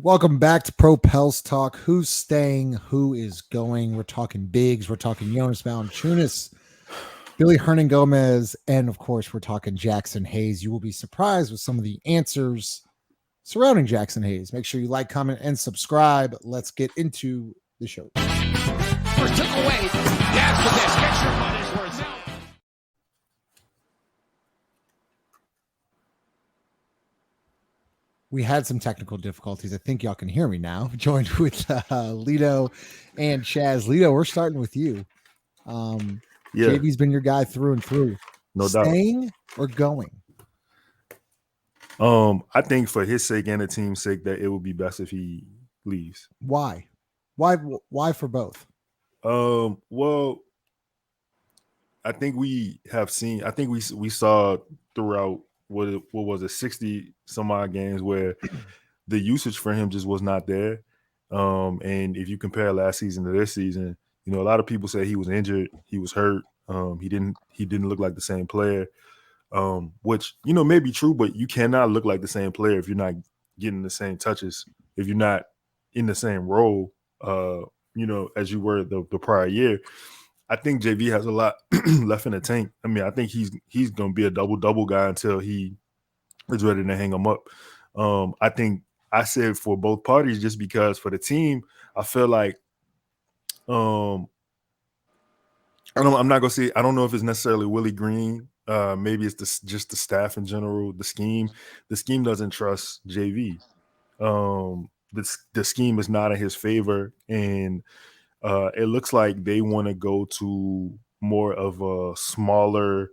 Welcome back to Pro Pels Talk. Who's staying? Who is going? We're talking bigs. We're talking Jonas Valanciunas, Billy Hernan Gomez, and of course, we're talking Jaxson Hayes. You will be surprised with some of the answers surrounding Jaxson Hayes. Make sure you like, comment, and subscribe. Let's get into the show. First took away. Dance with this. Get your money's worth out. We had some technical difficulties. I think y'all can hear me now. Joined with Lito and Chaz. Lito, we're starting with you. JV's been your guy through and through. No doubt. Staying or going? I think for his sake and the team's sake that it would be best if he leaves. Why? Why for both? Well, I think we have seen. I think we saw throughout what was it, 60 some odd games where the usage for him just was not there. And if you compare last season to this season, you know, a lot of people say he was injured, he was hurt, he didn't look like the same player. Which, you know, may be true, but you cannot look like the same player if you're not getting the same touches, if you're not in the same role, you know, as you were the prior year. I think JV has a lot left in the tank. I mean, I think he's going to be a double-double guy until he is ready to hang him up. I think I said for both parties just because for the team, I feel like I'm not going to say – I don't know if it's necessarily Willie Green. Maybe it's just the staff in general, the scheme. The scheme doesn't trust JV. The scheme is not in his favor, and it looks like they want to go to more of a smaller,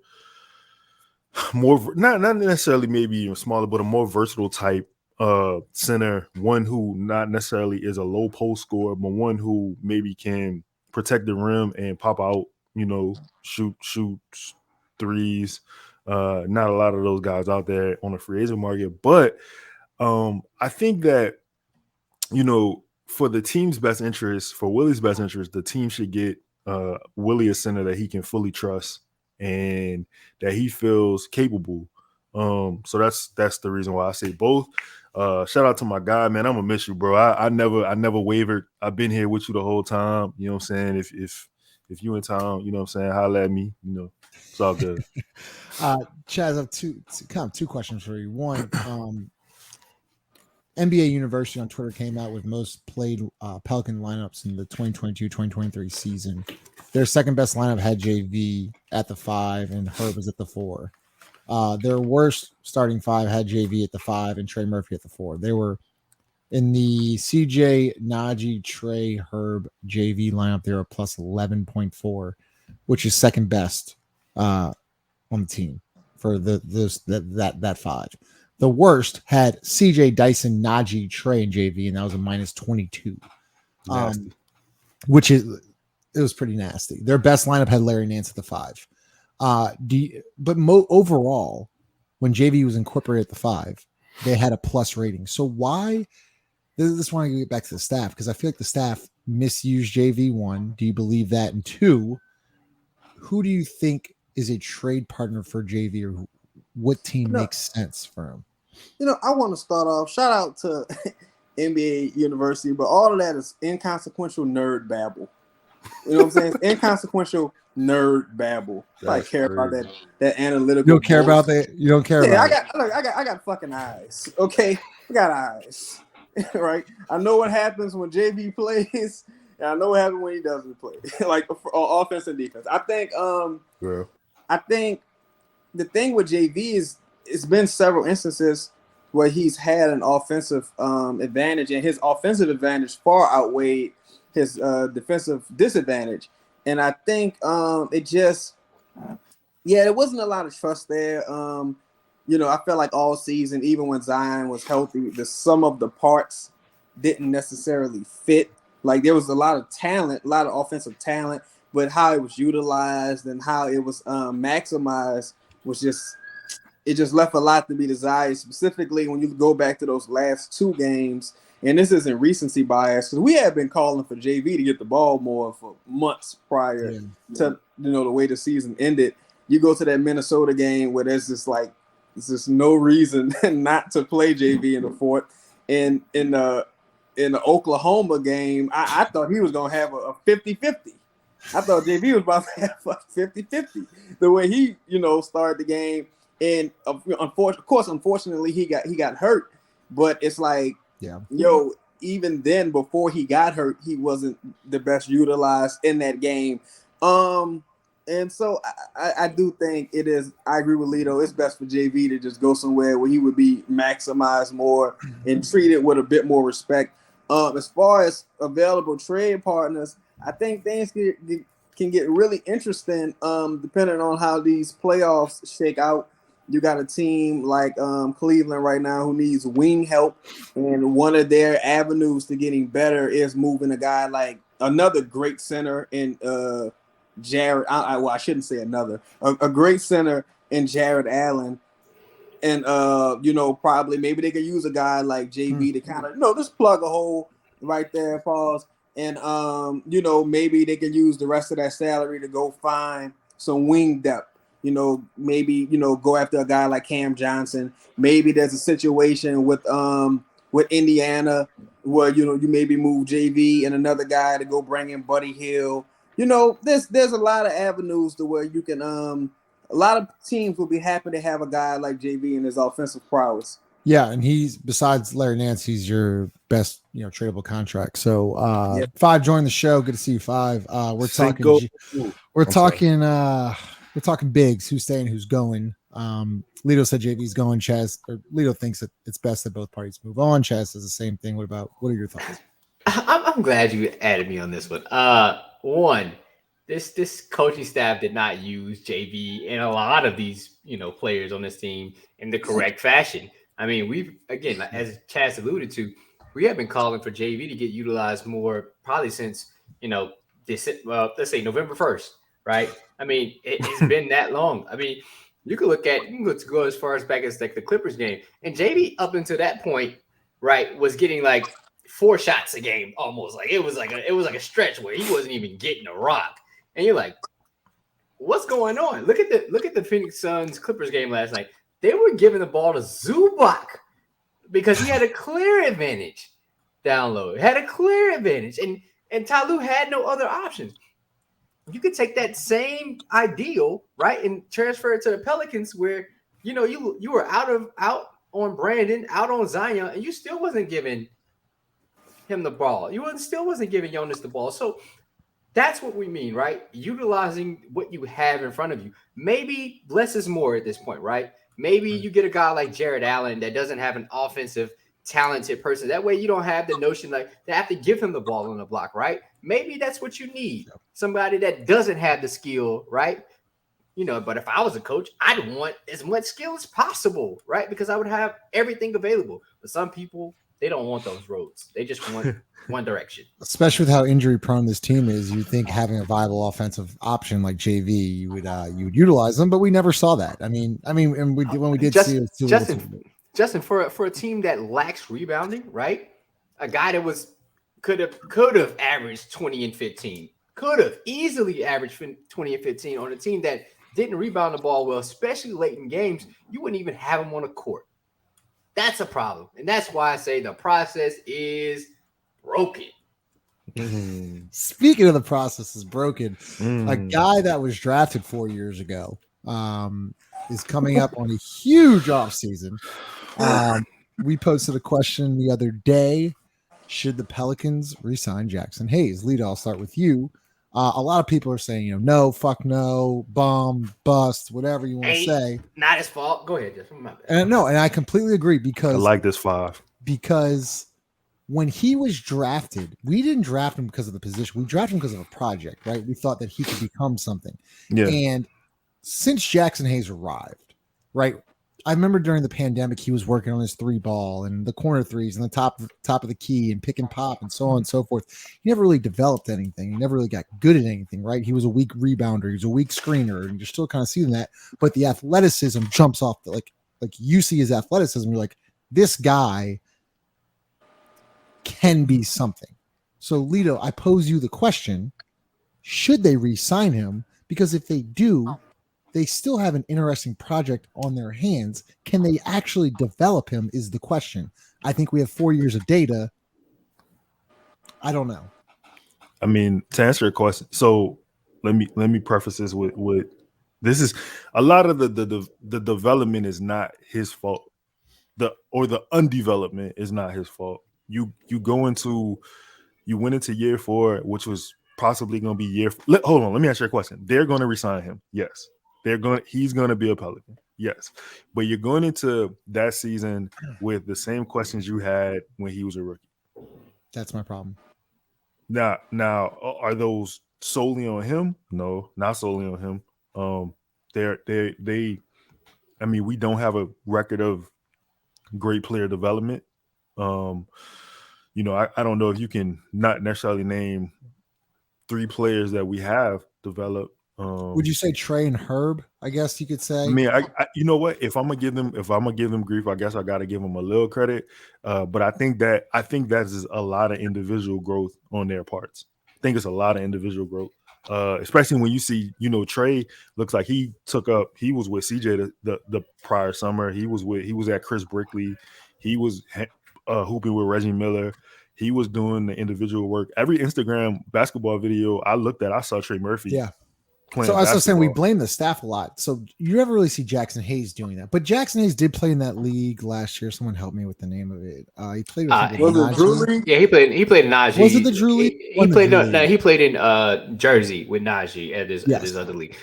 more not necessarily maybe even smaller, but a more versatile type center. One who not necessarily is a low post scorer, but one who maybe can protect the rim and pop out. You know, shoot threes. Not a lot of those guys out there on the free agent market, but I think that, you know, for the team's best interest, for Willie's best interest, the team should get Willie a center that he can fully trust and that he feels capable. So that's the reason why I say both. Shout out to my guy, man. I'm gonna miss you, bro. I never wavered. I've been here with you the whole time. You know what I'm saying? If you in town, you know what I'm saying, holla at me. You know, it's all good. Chaz, I have two questions for you. One, NBA University on Twitter came out with most played Pelican lineups in the 2022-2023 season. Their second best lineup had JV at the 5 and Herb was at the 4. Their worst starting 5 had JV at the 5 and Trey Murphy at the 4. They were in the CJ, Najee, Trey, Herb, JV lineup. They were plus 11.4, which is second best on the team for that 5. The worst had CJ, Dyson, Najee, Trey, and JV, and that was a minus 22. Which it was pretty nasty. Their best lineup had Larry Nance at the 5. Overall, when JV was incorporated at the 5, they had a plus rating. So why? This want to get back to the staff because I feel like the staff misused JV. 1, do you believe that? And 2, who do you think is a trade partner for JV, or what team makes sense for him? You know, I want to start off. Shout out to NBA University, but all of that is inconsequential nerd babble. You know what I'm saying? It's inconsequential nerd babble. I care about that analytical. You don't care about that. You don't care about. I got fucking eyes. Okay, I got eyes. Right. I know what happens when JV plays, and I know what happens when he doesn't play. Like for offense and defense. I think. I think the thing with JV is it's been several instances where he's had an offensive advantage, and his offensive advantage far outweighed his defensive disadvantage. And I think there wasn't a lot of trust there. You know, I felt like all season, even when Zion was healthy, the sum of the parts didn't necessarily fit. Like there was a lot of talent, a lot of offensive talent, but how it was utilized and how it was maximized was just left a lot to be desired, specifically when you go back to those last 2 games. And this isn't recency bias because we had been calling for JV to get the ball more for months prior to, you know, the way the season ended. You go to that Minnesota game where there's just no reason not to play JV in the fourth. And in the Oklahoma game, I thought he was going to have a 50-50. I thought JV was about to have a 50-50 the way he, started the game. And unfortunately, he got hurt. But it's like, even then, before he got hurt, he wasn't the best utilized in that game. And so I do think it is. I agree with Lito. It's best for JV to just go somewhere where he would be maximized more and treated with a bit more respect. As far as available trade partners, I think things can get really interesting depending on how these playoffs shake out. You got a team like Cleveland right now who needs wing help, and one of their avenues to getting better is moving a guy like another great center in Jared. I shouldn't say another. A great center in Jared Allen, and probably maybe they could use a guy like JV to kind of just plug a hole right there, pause, and maybe they can use the rest of that salary to go find some wing depth. Maybe go after a guy like Cam Johnson. Maybe there's a situation with Indiana where you maybe move JV and another guy to go bring in Buddy Hill. There's a lot of avenues to where you can a lot of teams will be happy to have a guy like JV in his offensive prowess. Yeah, and he's, besides Larry Nance, he's your best, tradable contract. So 5 joined the show. Good to see you, 5. We're talking bigs, who's staying, who's going. Lito said JV's going. Lito thinks that it's best that both parties move on. Chaz says the same thing. What are your thoughts? I'm glad you added me on this one. One, this coaching staff did not use JV and a lot of these, players on this team in the correct fashion. I mean, we've, again, as Chaz alluded to, we have been calling for JV to get utilized more probably since, let's say November 1st, right? I mean, it's been that long. I mean, you can go as far as back as like the Clippers game, and JV up until that point, right, was getting like 4 shots a game almost. Like it was like a stretch where he wasn't even getting a rock, and you're like, what's going on? Look at the Phoenix Suns Clippers game last night. They were giving the ball to Zubac because he had a clear advantage down low. And Ty Lue had no other options. You could take that same ideal, right, and transfer it to the Pelicans where, you were out on Brandon, out on Zion, and you still wasn't giving him the ball. Still wasn't giving Jonas the ball. So that's what we mean, right? Utilizing what you have in front of you. Maybe less is more at this point, right? Maybe you get a guy like Jared Allen that doesn't have an offensive talented person. That way you don't have the notion like they have to give him the ball on the block, right? Maybe that's what you need. Somebody that doesn't have the skill, right? But if I was a coach, I'd want as much skill as possible, right? Because I would have everything available. But some people, they don't want those roads. They just want one direction. Especially with how injury prone this team is, you think having a viable offensive option like JV, you would utilize them, but we never saw that. When we did see it, Justin, for a team that lacks rebounding, right? A guy that could have averaged 20 and 15, could have easily averaged 20 and 15 on a team that didn't rebound the ball well, especially late in games. You wouldn't even have him on the court. That's a problem, and that's why I say the process is broken. Speaking of the process is broken, a guy that was drafted 4 years ago is coming up on a huge offseason. We posted a question the other day. Should the Pelicans re-sign Jaxson Hayes? Lito, I'll start with you. A lot of people are saying, no, fuck no, bum, bust, whatever you want to say. Not his fault. Go ahead, Justin. And I completely agree because I like this 5. Because when he was drafted, we didn't draft him because of the position. We drafted him because of a project, right? We thought that he could become something. Yeah. And since Jaxson Hayes arrived, right? I remember during the pandemic, he was working on his 3-ball and the corner threes and the top of the key and pick and pop and so on and so forth. He never really developed anything. He never really got good at anything, right? He was a weak rebounder. He was a weak screener, and you're still kind of seeing that. But the athleticism jumps off like you see his athleticism. You're like, this guy can be something. So, Lito, I pose you the question, should they re-sign him? Because if they do, they still have an interesting project on their hands. Can they actually develop him is the question. I think we have 4 years of data I don't know. I mean, to answer your question, so let me preface this with this is a lot of the development is not his fault. The undevelopment is not his fault. You went into year 4, which was possibly going to be hold on, let me ask you a question. They're going to resign him. Yes. He's going to be a Pelican. Yes. But you're going into that season with the same questions you had when he was a rookie. That's my problem. Now, are those solely on him? No, not solely on him. They I mean, we don't have a record of great player development. You know, I don't know if you can not necessarily name 3 players that we have developed. Would you say Trey and Herb? I guess you could say. I mean, I you know what? If I'm gonna give them grief, I guess I got to give them a little credit. But I think that is a lot of individual growth on their parts. I think it's a lot of individual growth, especially when you see, you know, Trey looks like he was with CJ the prior summer. He was at Chris Brickley. He was hooping with Reggie Miller. He was doing the individual work. Every Instagram basketball video I looked at, I saw Trey Murphy. Yeah. So I was just saying we blame the staff a lot. So you never really see Jaxson Hayes doing that. But Jaxson Hayes did play in that league last year. Someone help me with the name of it. He played with was it Drew League? Yeah, he played in Najee. Was it the Drew League? He played he played in Jersey with Najee at his other league.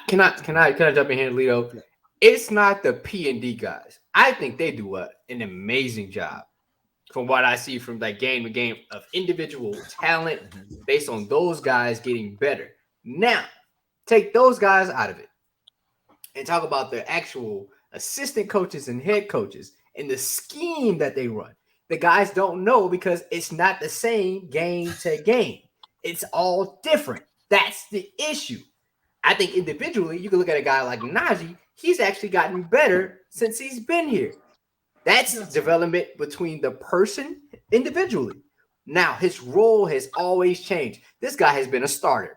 Can I jump in here, Lito? Yeah. It's not the P&D guys. I think they do an amazing job. From what I see from like game to game of individual talent based on those guys getting better. Now, take those guys out of it and talk about the actual assistant coaches and head coaches and the scheme that they run. The guys don't know because it's not the same game to game. It's all different. That's the issue. I think individually, you can look at a guy like Najee. He's actually gotten better since he's been here. That's development between the person individually. Now, his role has always changed. This guy has been a starter,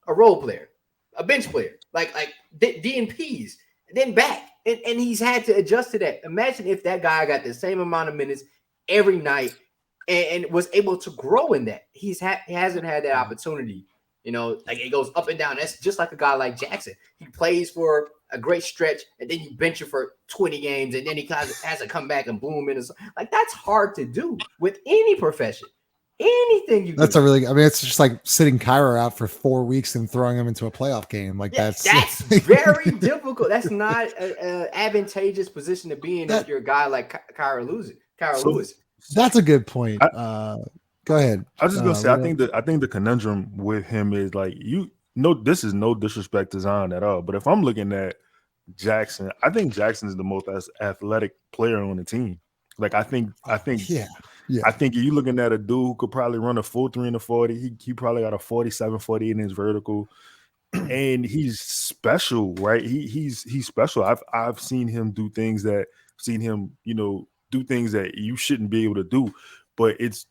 a role player, a bench player, like DNPs, and then back. And he's had to adjust to that. Imagine if that guy got the same amount of minutes every night and was able to grow in that. He hasn't had that opportunity. You know, like it goes up and down. That's just like a guy like Jaxson. He plays for a great stretch, and then you bench him for 20 games, and then he kind of has to come back and boom in. Like that's hard to do with any profession. Anything you that's do. It's just like sitting Kyra out for 4 weeks and throwing him into a playoff game. Like that's very difficult. That's not an advantageous position to be in if you're a guy like Kyra Lewis. That's a good point. Go ahead. I was just gonna say, I think the conundrum with him is like this is no disrespect to Zion at all. But if I'm looking at Jaxson, I think Jaxson is the most athletic player on the team. Like I think yeah. I think you're looking at a dude who could probably run a 4.3 and a 40. He probably got a 47, 48 in his vertical. And he's special, right? He's special. I've seen him do things that you shouldn't be able to do, but it's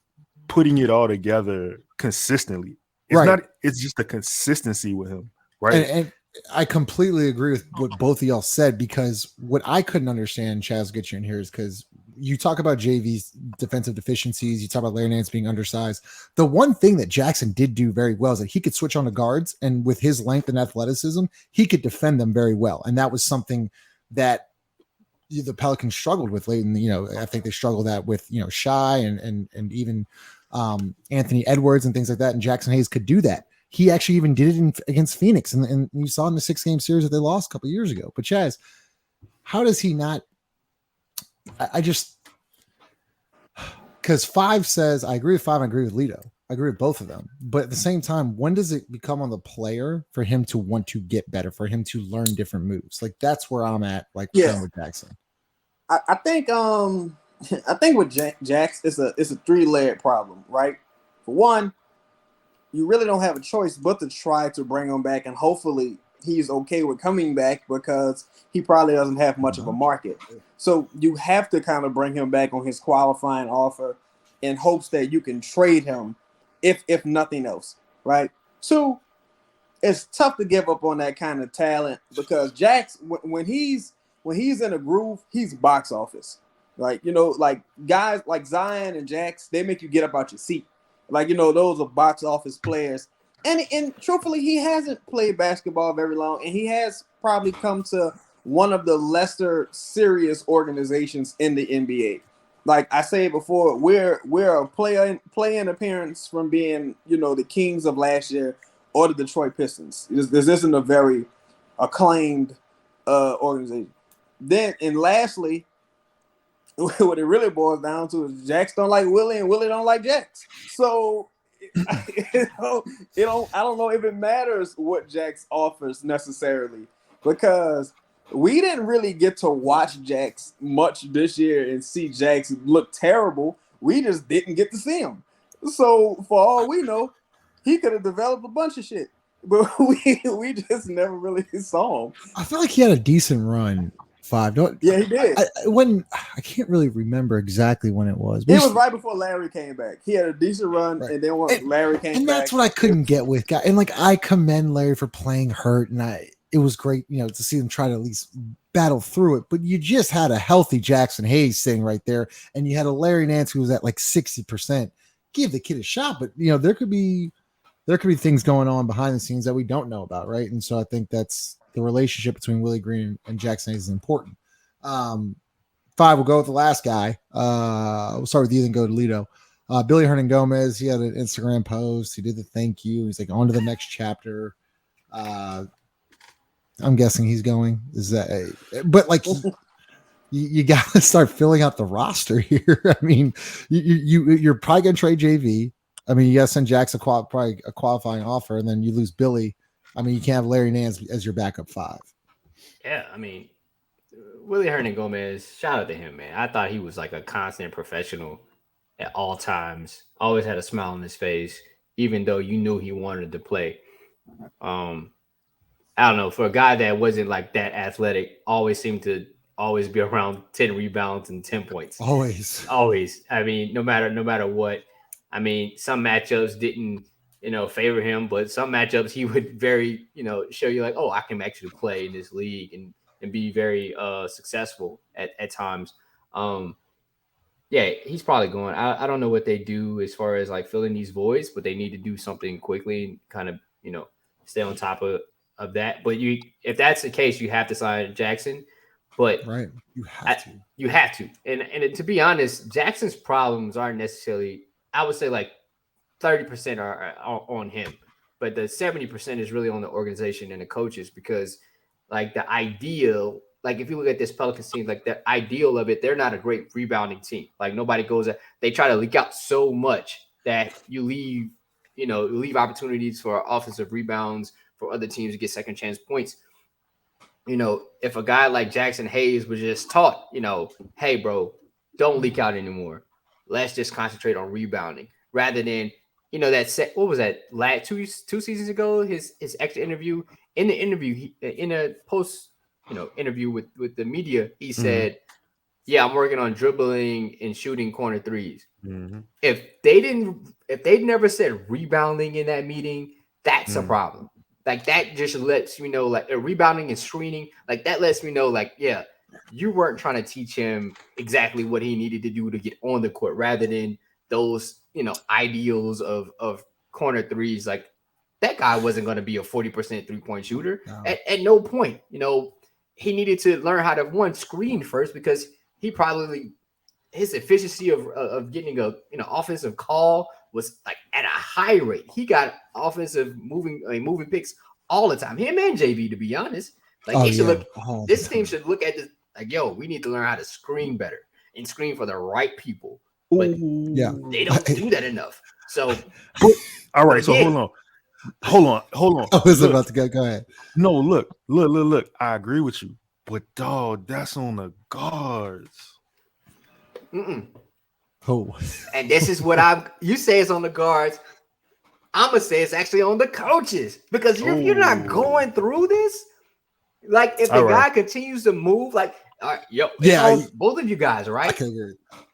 putting it all together consistently. It's just the consistency with him, right? And I completely agree with what both of y'all said, because what I couldn't understand, Chaz, get you in here, is because you talk about JV's defensive deficiencies. You talk about Larry Nance being undersized. The one thing that Jaxson did do very well is that he could switch on to guards, and with his length and athleticism, he could defend them very well. And that was something that the Pelicans struggled with late in I think they struggled that with, Shy and even Anthony Edwards and things like that. And Jaxson Hayes could do that. He actually even did it against Phoenix. And you saw in the 6-game series that they lost a couple of years ago. But Chaz, how does he not? I just, because 5 says, I agree with 5. I agree with Lito. I agree with both of them. But at the same time, when does it become on the player for him to want to get better, for him to learn different moves? Like that's where I'm at. Like with Jaxson. I think with Jax, it's a 3-layered problem, right? For one, you really don't have a choice but to try to bring him back, and hopefully he's okay with coming back because he probably doesn't have much of a market. So you have to kind of bring him back on his qualifying offer in hopes that you can trade him, if nothing else, right? 2, it's tough to give up on that kind of talent because Jax, when he's in a groove, he's box office. Like, like guys like Zion and Jax, they make you get up out your seat. Like, those are box office players. And truthfully, he hasn't played basketball very long, and he has probably come to one of the lesser serious organizations in the NBA. Like I said before, we're a play-in appearance from being, the Kings of last year or the Detroit Pistons. This isn't a very acclaimed organization. Then, and lastly, what it really boils down to is Jax don't like Willie and Willie don't like Jax. So I don't know if it matters what Jax offers necessarily, because we didn't really get to watch Jax much this year and see Jax look terrible. We just didn't get to see him. So for all we know, he could have developed a bunch of shit, but we just never really saw him. I feel like he had a decent run. 5. Yeah, he did. I can't really remember exactly when it was. It was right before Larry came back. He had a decent run, right. And then when Larry came back, and that's what I couldn't get with guy. And like, I commend Larry for playing hurt, and it was great, to see him try to at least battle through it. But you just had a healthy Jaxson Hayes sitting right there, and you had a Larry Nance who was at like 60%. Give the kid a shot, but there could be things going on behind the scenes that we don't know about, right? And so I think that's the relationship between Willie Green and Jaxson Hayes is important. 5, we'll go with the last guy. We'll start with you, then go to Lito. Billy Hernangomez, he had an Instagram post. He did the thank you. He's like, on to the next chapter. I'm guessing he's going. Is that but like you got to start filling out the roster here. I mean, you're probably going to trade JV. I mean, you got to send Jax probably a qualifying offer, and then you lose Billy. I mean, you can't have Larry Nance as your backup 5. Yeah, I mean, Willie Hernangomez, shout out to him, man. I thought he was like a constant professional at all times. Always had a smile on his face, even though you knew he wanted to play. I don't know, for a guy that wasn't like that athletic, always seemed to always be around 10 rebounds and 10 points. Always. I mean, no matter what. I mean, some matchups didn't, favor him, but some matchups he would very, show you like, oh, I can actually play in this league and be very successful at times. Yeah, he's probably going. I don't know what they do as far as like filling these voids, but they need to do something quickly and kind of, stay on top of that. But if that's the case, you have to sign Jaxson. But right, you have to. And to be honest, Jackson's problems aren't necessarily, I would say like 30% are on him, but the 70% is really on the organization and the coaches, because like the ideal, like if you look at this Pelicans team, like the ideal of it, they're not a great rebounding team. Like nobody goes, they try to leak out so much that you leave opportunities for offensive rebounds for other teams to get second chance points. If a guy like Jaxson Hayes was just taught, hey bro, don't leak out anymore. Let's just concentrate on rebounding rather than, that set. What was that? Last two seasons ago, his extra interview. In the interview, in a post, interview with the media, he said, "Yeah, I'm working on dribbling and shooting corner threes." Mm-hmm. If they'd never said rebounding in that meeting, that's a problem. Like that just lets me know, like rebounding and screening, like that lets me know, like, yeah, you weren't trying to teach him exactly what he needed to do to get on the court, rather than those, ideals of corner threes. Like that guy wasn't going to be a 40% 3-point shooter. No. At no point, he needed to learn how to screen first, because he probably, his efficiency of getting a offensive call was like at a high rate. He got offensive moving picks all the time. Him and JV, to be honest. Like this team should look at this like, yo, we need to learn how to screen better and screen for the right people. But they don't do that enough. So all right, so hold on. I was about to go ahead. No, look. I agree with you, but dog, that's on the guards. Oh, and this is what you say it's on the guards. I'm gonna say it's actually on the coaches, because you're not going through this. Like if the guy continues to move, like, all right, on both of you guys, right?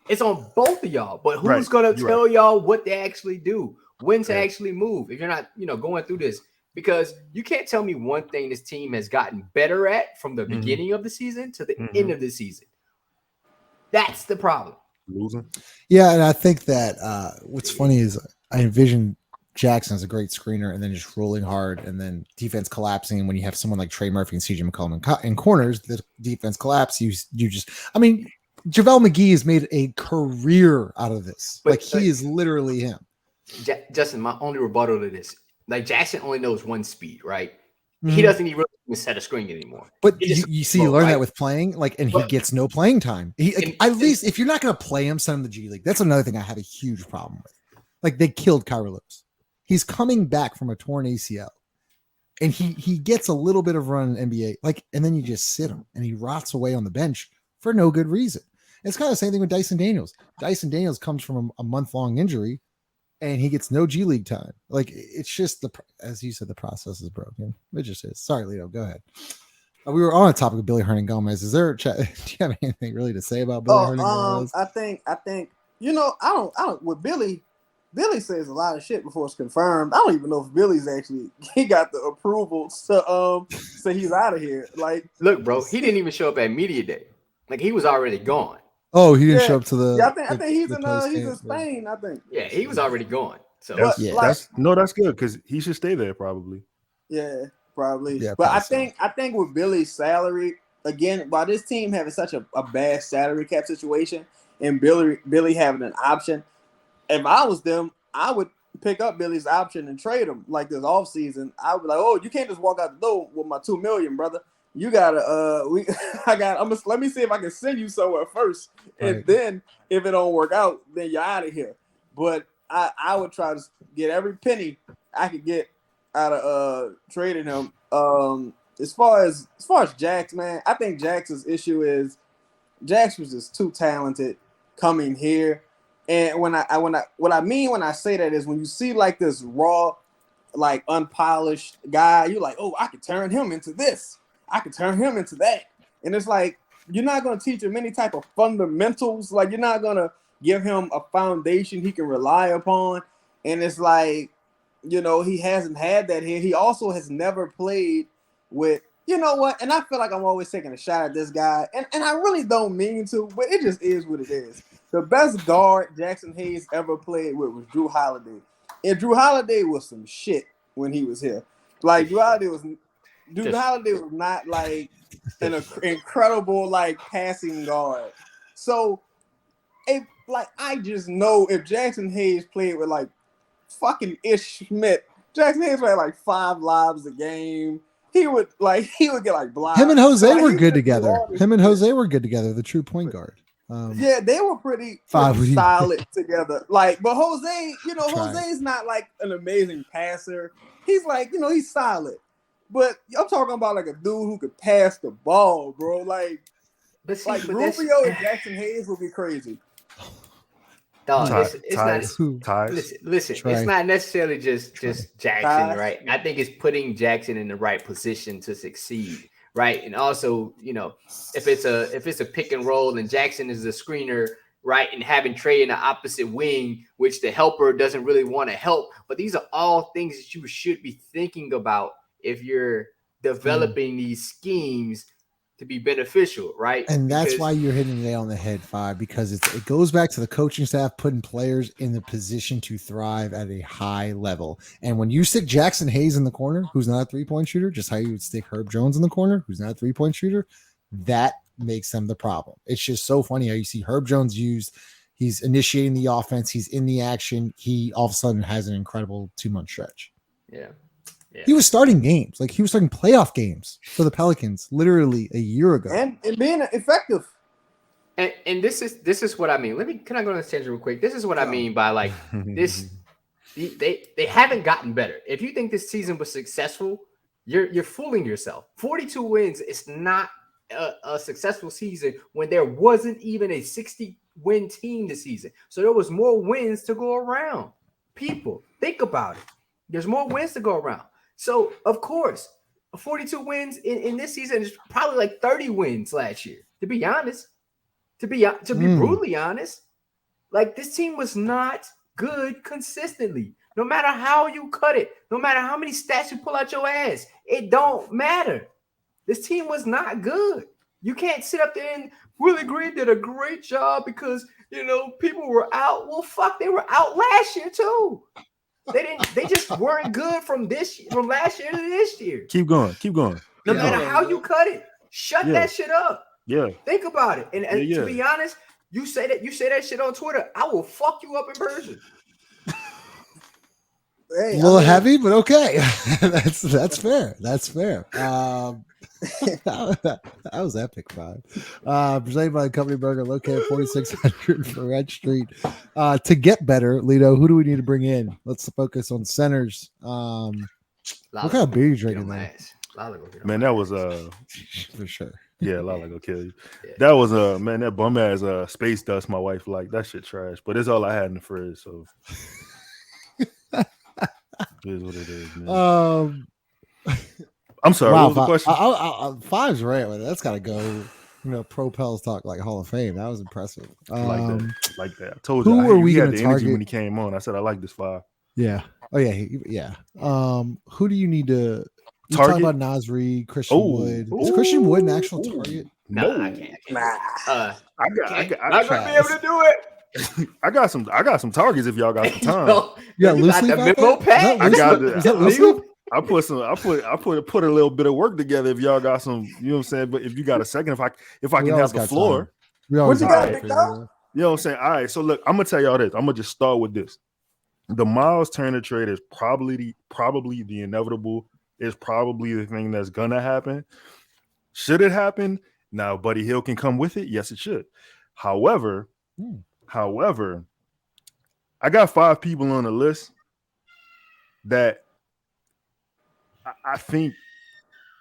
It's on both of y'all. But who's gonna tell y'all what they actually do, when to actually move? If you're not, going through this, because you can't tell me one thing this team has gotten better at from the beginning of the season to the end of the season. That's the problem. Losing. Yeah, and I think that what's funny is I envision Jackson as a great screener and then just rolling hard and then defense collapsing. When you have someone like Trey Murphy and CJ McCollum in corners, the defense collapse. You just, I mean, JaVale McGee has made a career out of this. But, like he is literally him. Justin, my only rebuttal to this, like Jackson only knows one speed, right? Mm-hmm. He doesn't even set a screen anymore. But you learn that with playing, like, and he gets no playing time. At least if you're not going to play him, send him to G League. That's another thing I have a huge problem with. Like they killed Kyra Lewis. He's coming back from a torn ACL, and he gets a little bit of run in NBA. Like, and then you just sit him, and he rots away on the bench for no good reason. It's kind of the same thing with Dyson Daniels. Dyson Daniels comes from a month-long injury, and he gets no G League time. Like it's just as you said, the process is broken. It just is. Sorry, Lito. Go ahead. We were on the topic of Billy Hernangomez. Is there? Do you have anything really to say about Billy Hernangomez? I think I don't. With Billy says a lot of shit before it's confirmed. I don't even know if Billy's actually got the approval to say he's out of here. Like, look, bro, he didn't even show up at media day. Like he was already gone. Oh, he didn't show up to the. Yeah, I think he's in Spain. I think. Yeah, he was already gone. So that's good because he should stay there probably. Yeah, probably. Yeah, but I think with Billy's salary again, while this team having such a bad salary cap situation, and Billy having an option, if I was them, I would pick up Billy's option and trade him like this offseason. I would be like, oh, you can't just walk out the door with my $2 million, brother. You gotta let me see if I can send you somewhere first. Right. And then if it don't work out, then you're out of here. But I would try to get every penny I could get out of trading him. As far as Jax, man, I think Jax's issue is Jax was just too talented coming here. And what I mean when I say that is when you see like this raw, like unpolished guy, you're like, oh, I could turn him into this. I could turn him into that. And it's like, you're not going to teach him any type of fundamentals. Like, you're not going to give him a foundation he can rely upon. And it's like, he hasn't had that here. He also has never played with, you know what? And I feel like I'm always taking a shot at this guy. And I really don't mean to, but it just is what it is. The best guard Jaxson Hayes ever played with was Drew Holiday. And Drew Holiday was some shit when he was here. Like, Drew Holiday was not like an incredible like passing guard. So I just know if Jaxson Hayes played with like fucking Ish Schmidt, Jaxson Hayes had like 5 lives a game. He would get like blocked. Him and Jose were good together. The true point guard. Yeah, they were pretty solid together. Like, but Jose, Jose's not like an amazing passer. He's like, he's solid. But I'm talking about like a dude who could pass the ball, bro. Like Rubio and Jaxson Hayes would be crazy. Dog, listen. It's not necessarily just Jackson, right? I think it's putting Jackson in the right position to succeed, right? And also, if it's a pick and roll and Jackson is the screener, right, and having Trey in the opposite wing, which the helper doesn't really want to help. But these are all things that you should be thinking about if you're developing these schemes to be beneficial, right? And that's why you're hitting the nail on the head, Five, because it goes back to the coaching staff putting players in the position to thrive at a high level. And when you stick Jaxson Hayes in the corner, who's not a three-point shooter, just how you would stick Herb Jones in the corner, who's not a three-point shooter, that makes them the problem. It's just so funny how you see Herb Jones used. He's initiating the offense. He's in the action. He all of a sudden has an incredible 2-month stretch. Yeah. He was starting games. Like he was starting playoff games for the Pelicans literally a year ago. And being effective. And this is what I mean. Can I go on this tangent real quick? This is what I mean by like this. They haven't gotten better. If you think this season was successful, you're fooling yourself. 42 wins is not a successful season when there wasn't even a 60-win team this season. So there was more wins to go around. People, think about it. There's more wins to go around. So, of course, 42 wins in this season is probably like 30 wins last year, to be honest. To be brutally honest, like this team was not good consistently. No matter how you cut it, no matter how many stats you pull out your ass, it don't matter. This team was not good. You can't sit up there and Willie Green did a great job because people were out. Well, fuck, they were out last year too. They just weren't good from last year to this year. Keep going. No matter how you cut it, shut that shit up. Yeah. Think about it. And to be honest, you say that shit on Twitter, I will fuck you up in person. Hey, a little heavy, but okay. That's fair. That's fair. That was epic, Five. Presented by the Company Burger, located 4600 Red Street. To get better, Lito, who do we need to bring in? Let's focus on centers. What kind of beer you drinking there? Man, that was for sure. Yeah, Lala go kill you. Yeah. That was man, that bum ass space dust. My wife liked that shit trash, but it's all I had in the fridge, so it is what it is, man. I'm sorry. Wow, what was the question? Five's right with it. That's got to go. Pro Pels talk like Hall of Fame. That was impressive. Like that. I told you. Who were we had the target energy when he came on? I said I like this Five. Yeah. Oh yeah. Who do you need to? You target talk about Nasri, Christian Wood. Is Christian Wood an actual target? No, I can't. I not gonna be able to do it. I got some targets if y'all got some time. You got the memo pack. I got it. I put a little bit of work together if y'all got some, you know what I'm saying? But if you got a second, if I can have the floor. What you got picked up? You know what I'm saying? All right. So look, I'm gonna tell y'all this. I'm gonna just start with this. The Miles Turner trade is probably the inevitable. Is probably the thing that's gonna happen. Should it happen? Now, Buddy Hield can come with it. Yes, it should. However, I got 5 people on the list that I think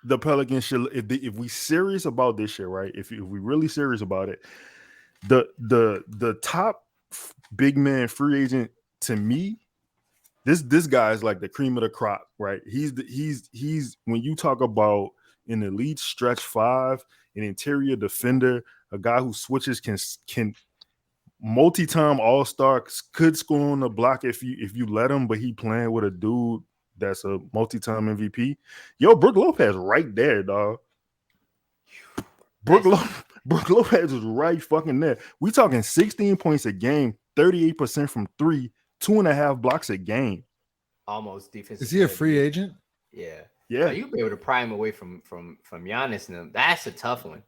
the Pelicans should. If we serious about this shit, right? If we really serious about it, the top big man free agent to me. This guy is like the cream of the crop, right? He's when you talk about an elite stretch 5, an interior defender, a guy who switches can multi-time all-star, could score on the block if you let him, but he playing with a dude that's a multi-time MVP. Yo, Brook Lopez right there, dog. Brook Lopez is right fucking there. We talking 16 points a game, 38% from 3. 2.5 blocks a game. Almost defensive. Is he a free agent? Yeah. Yeah. You'll be able to pry him away from Giannis and them. That's a tough one.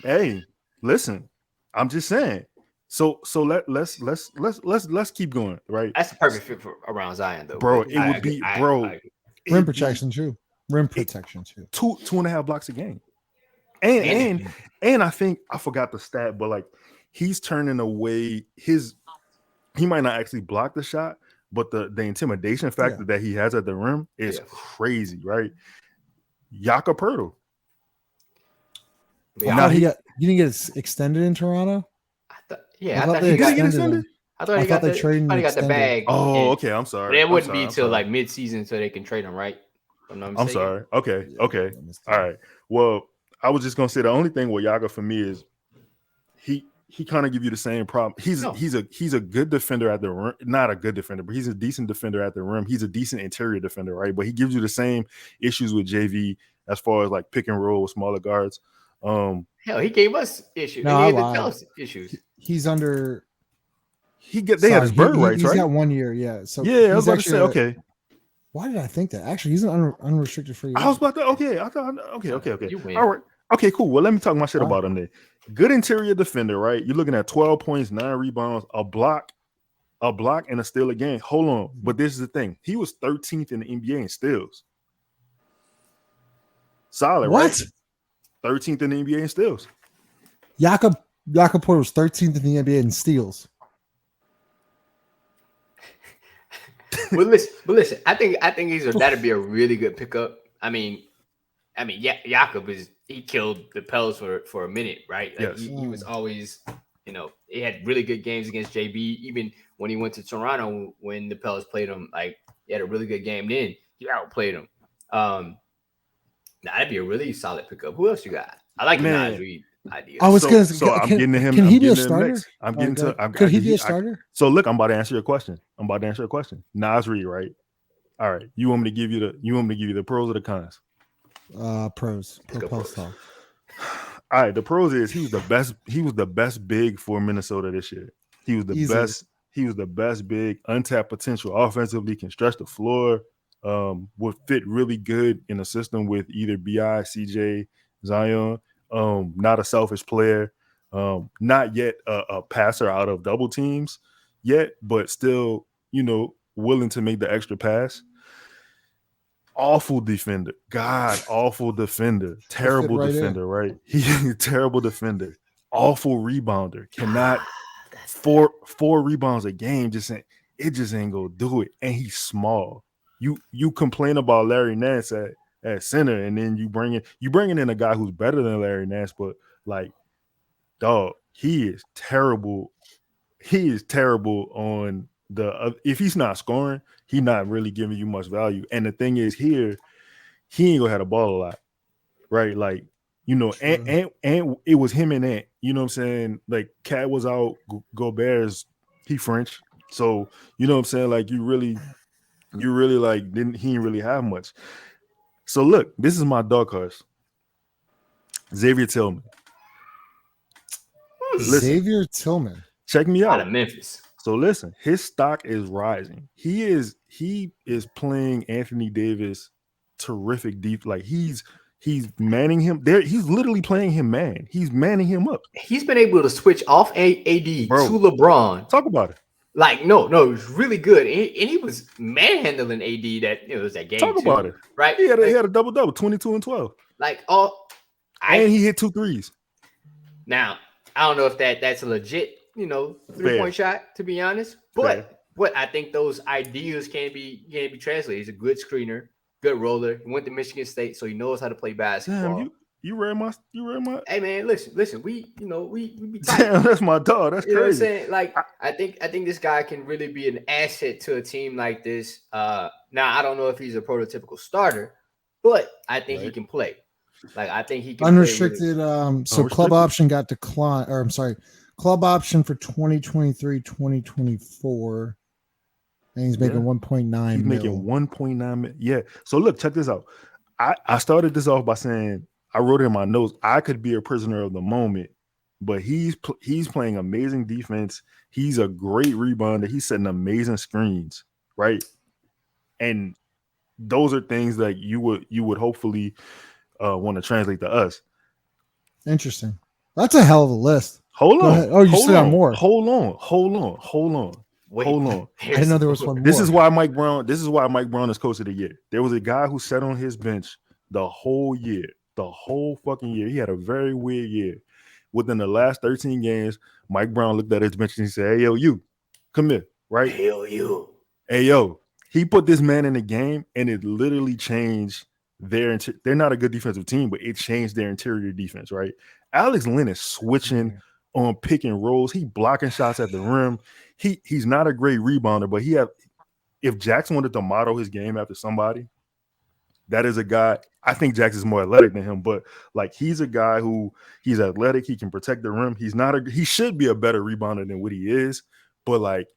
Hey, listen, I'm just saying. So let's keep going, right? That's the perfect fit for around Zion, though. Bro, it would be rim protection too. Rim protection too. 2.5 blocks a game. And I think I forgot the stat, but like he's turning away he might not actually block the shot, but the intimidation factor that he has at the rim is crazy, right? Jakob Poeltl. Now he didn't get extended in Toronto. I thought he got extended. I thought he got the bag. Oh, okay. I'm sorry. But it wouldn't be till like mid-season, so they can trade him, right? I'm sorry. Okay. All right. Well, I was just gonna say the only thing with Jakob for me is he kind of give you the same problem. He's a good defender at the rim, not a good defender, but he's a decent defender at the rim. He's a decent interior defender, right? But he gives you the same issues with JV as far as like pick and roll with smaller guards. Hell, he gave us issues. No, he had the issues. He's under. They had his bird rights, right? He's got 1 year, yeah. So yeah, I was about to say, okay. Why did I think that? Actually, he's an unrestricted free agent. I was about to. Okay, I thought. Okay. You win. All right. Okay, cool. Well, let me talk my shit about him then. Good interior defender, right? You're looking at 12 points, 9 rebounds, a block, and a steal a game. Hold on. But this is the thing. He was 13th in the NBA in steals. Solid, what? Right? 13th in the NBA in steals. Jakob Poeltl was 13th in the NBA in steals. But listen. I think that'd be a really good pickup. I mean, Jakob he killed the Pels for a minute, right? Like yes. He was always, he had really good games against JB. Even when he went to Toronto, when the Pels played him, like he had a really good game. Then he outplayed him. That'd be a really solid pickup. Who else you got? I like the Nas Reed idea. I was going to. So I'm getting to him. Can he be a starter? Could he be a starter? So look, I'm about to answer your question. Nas Reed, right? All right. You want me to give you the pros or the cons? Pros. Pro post talk. All right, the pros is he was the best. He was the best big for Minnesota this year. He was the Easily. best. He was the best big, untapped potential offensively. Can stretch the floor. Would fit really good in a system with either Bi, CJ, Zion. Not a selfish player. Not yet a passer out of double teams yet, but still, willing to make the extra pass. Awful defender, God, awful defender, terrible right in. defender, right? He terrible defender, awful rebounder. Cannot four rebounds a game. It just ain't gonna do it. And he's small. You complain about Larry Nance at center, and then you bringing in a guy who's better than Larry Nance, but like, dog, he is terrible. He is terrible on if he's not scoring, he's not really giving you much value. And the thing is, here, he ain't gonna have the ball a lot, right? Like, and it was him and Ant. You know what I'm saying? Like, Cat was out. Gobert's he French, so you know what I'm saying. Like, you really like he didn't really have much. So look, this is my dog horse, Xavier Tillman. Xavier Tillman. Check me Out out. of Memphis. So listen, his stock is rising. He is playing Anthony Davis terrific deep. Like he's manning him there. He's literally playing him man. He's manning him up. He's been able to switch off AD Bro, to LeBron. Talk about it. Like, no, it was really good. And he was manhandling AD that was that game. Talk about it. Right? He had a double-double, 22 and 12. Like, and he hit 2 threes. Now, I don't know if that's a legit, 3-point shot, to be honest. But I think those ideas can be translated. He's a good screener, good roller. He went to Michigan State, so he knows how to play basketball. Damn, you read my. Hey man, listen. We be tight. Damn, that's my dog. That's crazy. You know what I'm saying? Like, I think this guy can really be an asset to a team like this. Now I don't know if he's a prototypical starter, but I think he can play. Like, I think he can unrestricted. Play so club option got declined. Or I'm sorry, club option for 2023, 2024. And he's making 1.9. He's making 1.9 million. Yeah. So look, check this out. I started this off by saying, I wrote it in my notes, I could be a prisoner of the moment, but he's playing amazing defense. He's a great rebounder. He's setting amazing screens, right? And those are things that you would hopefully want to translate to us. Interesting. That's a hell of a list. Hold on. Oh, you still got more. Hold on. Wait, hold on. I didn't know there was one more. This is why Mike Brown is coach of the year. There was a guy who sat on his bench the whole fucking year. He had a very weird year. Within the last 13 games, Mike Brown looked at his bench and he said, "Hey, yo, you, come here, right? Hey, yo." He put this man in the game, and it literally changed they're not a good defensive team, but it changed their interior defense, right? Alex Len is switching on pick and rolls. He blocking shots at the rim. He's not a great rebounder, but if Jackson wanted to model his game after somebody, that is a guy. I think Jackson's more athletic than him, but like, he's a guy who he's athletic. He can protect the rim. He should be a better rebounder than what he is, but like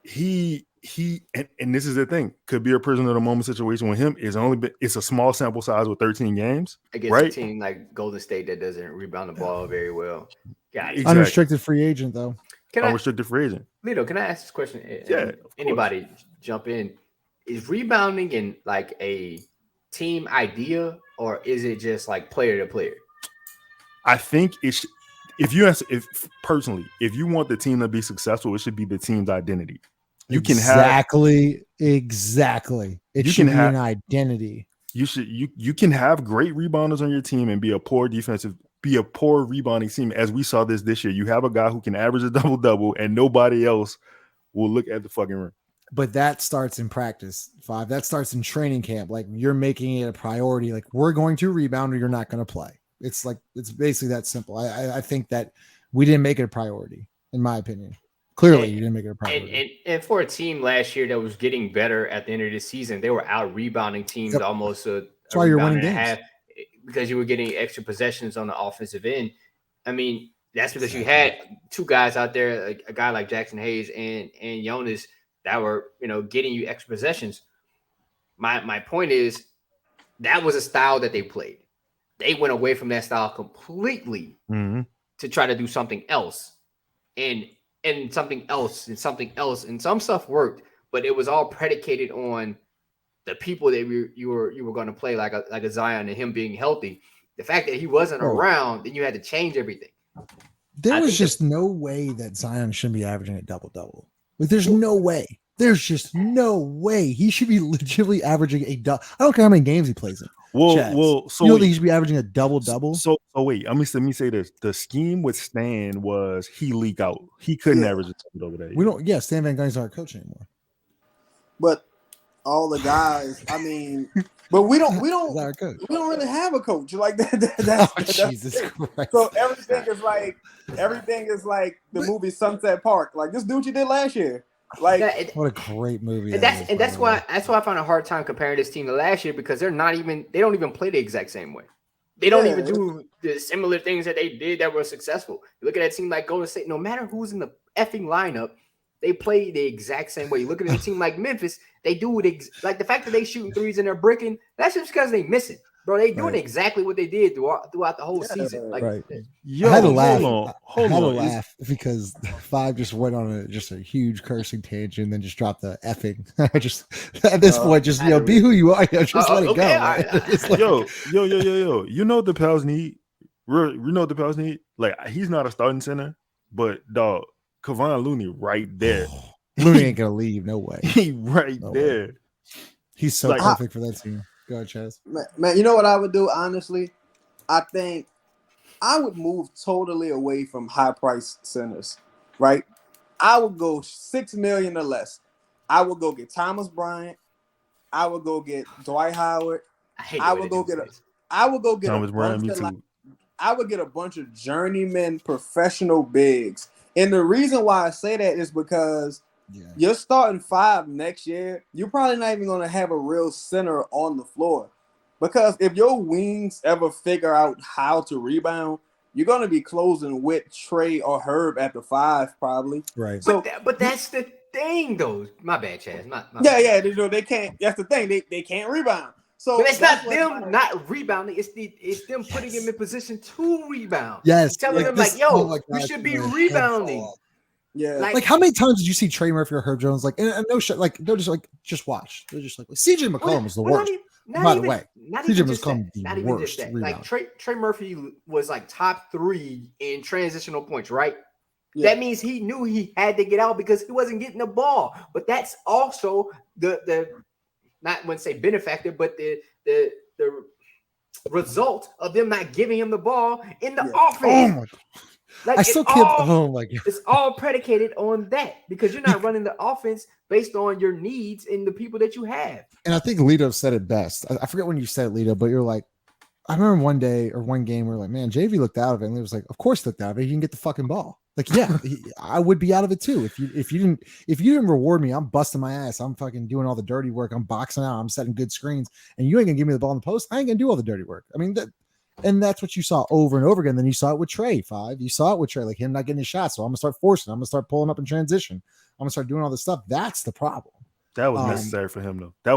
and this is the thing, could be a prisoner of the moment situation with him. It's a small sample size with 13 games against a team like Golden State that doesn't rebound the ball very well. Exactly. Unrestricted free agent though. Unrestricted free agent. Lito, can I ask this question? Yeah. Anybody jump in? Is rebounding in like a team idea, or is it just like player to player? I think if you want the team to be successful, it should be the team's identity. Exactly. It should be an identity. You can have great rebounders on your team and be a poor rebounding team. As we saw this year, you have a guy who can average a double and nobody else will look at the fucking rim. But that starts in practice, Five. That starts in training camp. Like, you're making it a priority. Like, we're going to rebound or you're not going to play. It's basically that simple. I think that we didn't make it a priority, in my opinion. Clearly, you didn't make it a priority. And for a team last year that was getting better at the end of the season, they were out rebounding teams almost. That's why you're winning games, because you were getting extra possessions on the offensive end. I mean, that's because you had two guys out there, like a guy like Jaxson Hayes and Jonas, that were getting you extra possessions. My point is, that was a style that they played. they went away from that style completely to try to do something else, and something else, and something else, and some stuff worked, but it was all predicated on the people that you were going to play, like a Zion and him being healthy. The fact that he wasn't around, then you had to change everything. There was just no way that Zion shouldn't be averaging a double-double. Like, there's no way. There's just no way he should be legitimately averaging a double. I don't care how many games he plays in. Well, so you don't think he should be averaging a double-double? So wait, let me say this. The scheme with Stan was he leak out. He couldn't average a double over there. We don't. Yeah, Stan Van Gundy's not our coach anymore. But all the guys, I mean, but we don't really have a coach like that. That's Jesus Christ. So everything is like the movie Sunset Park. Like, this dude you did last year. Like, what a great movie. And that's why I find a hard time comparing this team to last year, because they don't even play the exact same way. They don't even do the similar things that they did that were successful. You look at that team like Golden State, no matter who's in the effing lineup, they play the exact same way. You look at a team like Memphis, they do it like the fact that they shooting threes and they're bricking, that's just because they missing. Bro, they doing exactly what they did throughout the whole season. Like, yo, I had to laugh because Five just went on a huge cursing tangent and then just dropped the effing. I just at this point, just be who you are. Just let it go. Right. Yo. You know what the Pels need? You know what the Pels need? Like, he's not a starting center, but dog, Kevon Looney right there. Looney ain't gonna leave. No way. He right there. Way. He's so perfect for that team. Go ahead, Chaz. Man, you know what I would do, honestly? I think I would move totally away from high-priced centers, right? I would go $6 million or less. I would go get Thomas Bryant. I would go get Dwight Howard. I would go get Thomas Bryant, me too. I would get a bunch of journeyman professional bigs. And the reason why I say that is because you're starting 5 next year. You're probably not even going to have a real center on the floor, because if your wings ever figure out how to rebound, you're going to be closing with Trey or Herb at the 5 probably. Right. So, but that's the thing, though. My bad, Chaz. They can't. That's the thing. They can't rebound. So but it's not them not rebounding. It's them putting him in position to rebound. Yes. Telling them like, yo, you should be rebounding. Yeah. Like how many times did you see Trey Murphy or Herb Jones and no shit, like they're just watch. They're just like CJ McCollum was the worst. By the way, CJ McCollum the worst. Like Trey Murphy was like top 3 in transitional points, right? Yeah. That means he knew he had to get out because he wasn't getting the ball. But that's also the not when say benefactor, but the result of them not giving him the ball in the offense. Oh my God. Like, I still can't. Oh my God! It's all predicated on that because you're not running the offense based on your needs and the people that you have. And I think Lito said it best. I forget when you said it, Lito, but you're like, I remember one day or one game where we're like, man, JV looked out of it, and it was like, of course he looked out of it. He didn't get the fucking ball. Like, yeah, I would be out of it too if you didn't reward me. I'm busting my ass. I'm fucking doing all the dirty work. I'm boxing out. I'm setting good screens, and you ain't gonna give me the ball in the post. I ain't gonna do all the dirty work. I mean that. And that's what you saw over and over again. Then you saw it with Trey, 5. You saw it with Trey, like him not getting his shot. So I'm going to start forcing. I'm going to start pulling up in transition. I'm going to start doing all this stuff. That's the problem. That was necessary for him, though. That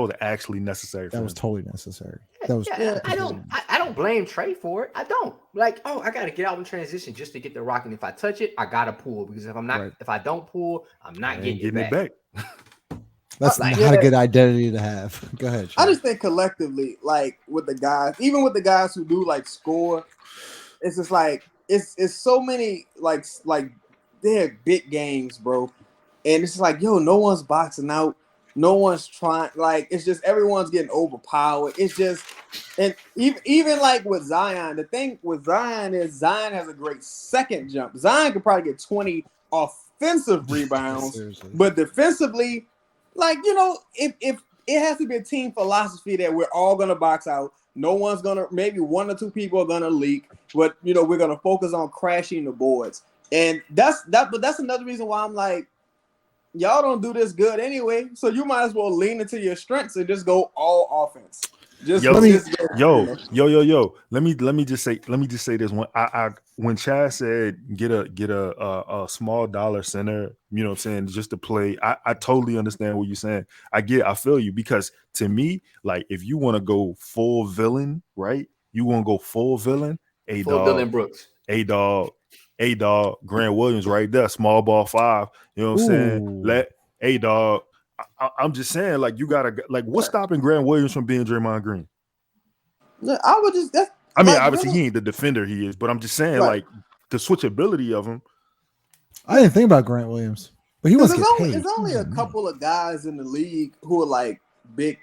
was actually necessary for him. That was totally necessary. I don't blame Trey for it. I don't. Like, I got to get out in transition just to get the rock. And if I touch it, I got to pull. Because if I don't pull, I'm not getting it back. That's not a good identity to have. Go ahead, Sean. I just think collectively, like with the guys, even with the guys who do like score, it's just like it's so many like they're big games, bro. And it's like, yo, no one's boxing out, no one's trying. Like it's just everyone's getting overpowered. It's just, and even like with Zion, the thing with Zion is Zion has a great second jump. Zion could probably get 20 offensive rebounds, but defensively. Like, you know, if it has to be a team philosophy that we're all going to box out, no one's going to, maybe 1 or 2 people are going to leak, but, you know, we're going to focus on crashing the boards. And that's another reason why I'm like, y'all don't do this good anyway, so you might as well lean into your strengths and just go all offense. Let me just say this one. When Chad said get a small dollar center, you know what I'm saying, just to play, I totally understand what you're saying. I feel you, because to me, like if you want to go full villain, right? You want to go full villain? Full Dylan Brooks. A-Dog, Grant Williams right there, small ball 5. You know what I'm saying? Ooh. Let A-Dog. I'm just saying, like, you gotta like, what's stopping Grant Williams from being Draymond Green? I would just. I mean, like, obviously really, he ain't the defender he is, but I'm just saying, right. like, the switchability of him. I didn't think about Grant Williams, but he wants to get paid. There's only a couple of guys in the league who are like big,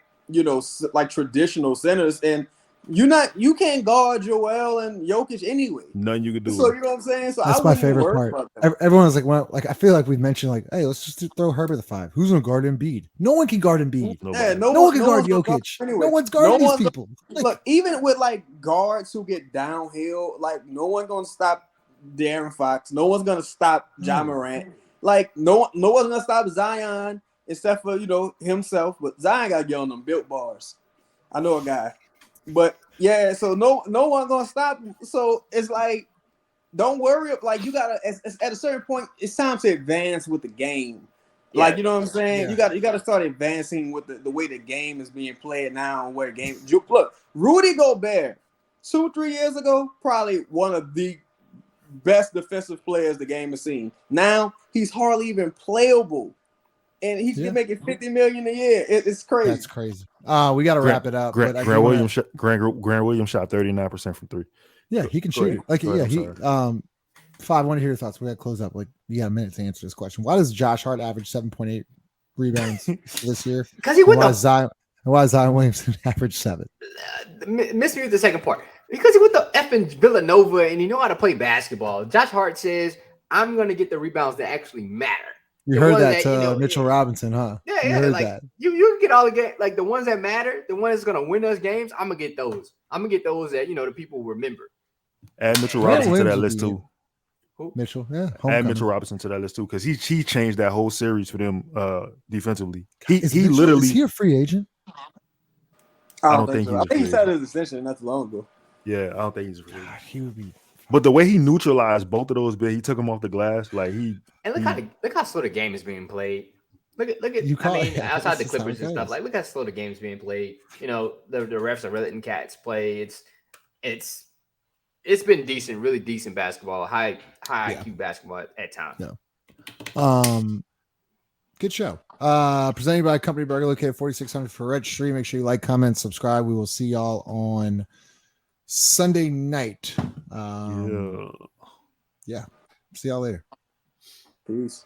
like traditional centers, and you can't guard Joel and Jokic anyway. Nothing you could do. So you know what I'm saying? So That's my favorite part. Everyone was like, I feel like we've mentioned, like, hey, let's just throw Herbert the 5. Who's gonna guard Embiid? No one can guard Embiid. Yeah, no one can guard Jokic. Anyway. No one's guarding these people. Look, even with like guards who get downhill, like no one's gonna stop De'Aaron Fox. No one's gonna stop John Morant. Like no one's gonna stop Zion except for himself. But Zion got to get on them built bars. I know a guy, but yeah. So no one's gonna stop him. So it's like, don't worry. Like you gotta at a certain point, it's time to advance with the game. Like Yeah. you know what I'm saying? Yeah. You gotta start advancing with the way the game is being played now and where the game. Look, Rudy Gobert, 2-3 years ago, probably one of the best defensive players the game has seen. Now he's hardly even playable, and he's making $50 million a year. It's crazy. That's crazy. We got to wrap it up. Grant Williams shot 39% from 3. Yeah, he can shoot. Like, yeah, he. 5. I want to hear your thoughts. We got to close up. Like, you got a minute to answer this question. Why does Josh Hart average 7.8 rebounds this year? Because he went why is Zion Williamson average 7? Miss me with the second part. Because he went to effing Villanova and he know how to play basketball. Josh Hart says, I'm going to get the rebounds that actually matter. You heard that, Mitchell Robinson, huh? Yeah, you heard like, that. You get all the game, like the ones that matter, the ones that's going to win us games, I'm going to get those. I'm going to get those that, the people remember. Add Mitchell Robinson to that list, too. Who? Mitchell, yeah. Add Mitchell Robinson to that list, too, because he changed that whole series for them defensively. Is he a free agent? I don't think so. I think he said his extension not too long ago. Yeah, I don't think he's a free agent. He would be. But the way he neutralized both of those bigs, he took them off the glass. Like look how slow the game is being played. Look at outside the Clippers and stuff. Like, look how slow the game is being played. The refs are letting cats play. It's been decent, really decent basketball, high IQ basketball at times. Yeah. Good show. Presented by Company Burger, located at 4600 for Red Street. Make sure you like, comment, subscribe. We will see y'all on Sunday night. Yeah. See y'all later. Peace.